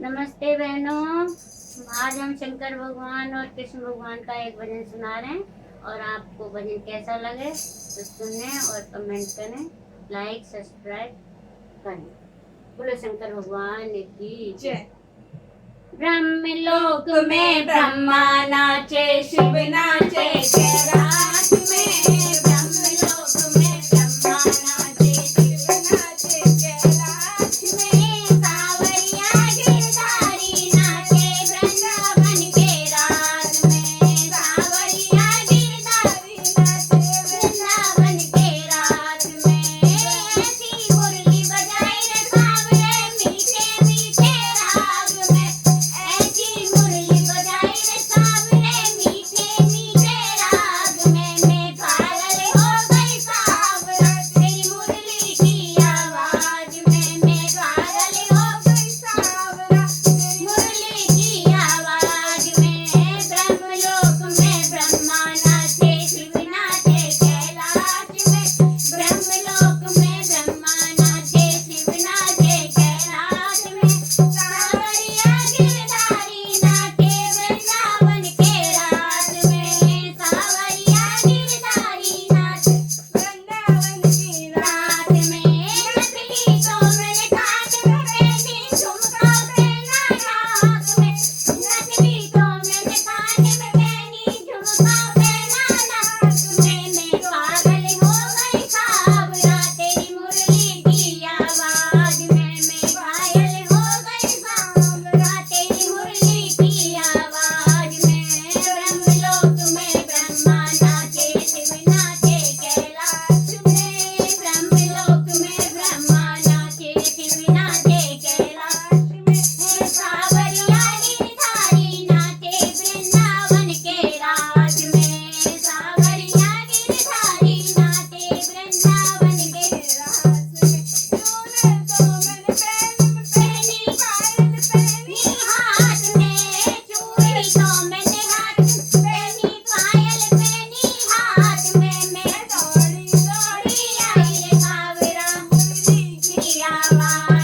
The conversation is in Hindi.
नमस्ते बहनों। आज हम शंकर भगवान और कृष्ण भगवान का एक भजन सुना रहे हैं और आपको भजन कैसा लगे तो सुने और कमेंट करें, लाइक सब्सक्राइब करें। बोलो शंकर भगवान की जय। ब्रह्मलोक में ब्रह्मा नाचे, शिव नाचे कैलाश में। ब्रह्मलोक में ब्रह्मा नाचे, शिव नाचे कैलाश में। सावरिया गिरधारी नाचे वृंदावन के राज में। सावरिया गिरधारी नाचे वृंदावन के राज में। ऐसी मुरली बजाई रे सावरे मीठे मीठे राग में। ऐसी मुरली बजाई रे सावरे मीठे मीठे राग में। मैं पागल हो गई सावरा तेरी मुरली की आवाज में। मैं पागल हो गई सावरा तेरी मुरली की आवाज में। ब्रह्मलोक में ब्रह्मा नाचे, शिव नाचे कैलाश में। ब्रह्मलोक में ब्रह्मा नाचे, शिव नाचे कैलाश में। सावरिया गिरधारी नाचे वृंदावन के राज में। सावरिया गिरधारी नाचे वृंदावन के राज में। नकली तो मैंने कान में पहनी, झुमका पहना नाक में। नकली तो मैंने कान में पहनी, झुमका पहना नाक में। मैं पागल हो गई सावरा तेरी मुरली की आवाज में। मैं पागल हो गई सावरा तेरी मुरली की आवाज में। ब्रह्मलोक में ब्रह्मा नाचे, शिव नाचे कैलाश में। ब्रह्मलोक में ब्रह्मा नाचे, शिव नाचे कैलाश में। सावरिया गिरधारी नाचे वृंदावन के राज में। सावरिया गिरधारी नाचे वृंदावन के राज में। चूड़े तो मैंने पहनी, पायल पहनी हाथ में। चूड़ी तो मैंने हाथ पहनी, पायल पहनी हाथ में। मैं दौड़ी दौड़ी आई रे सावरा मुरली की आवाज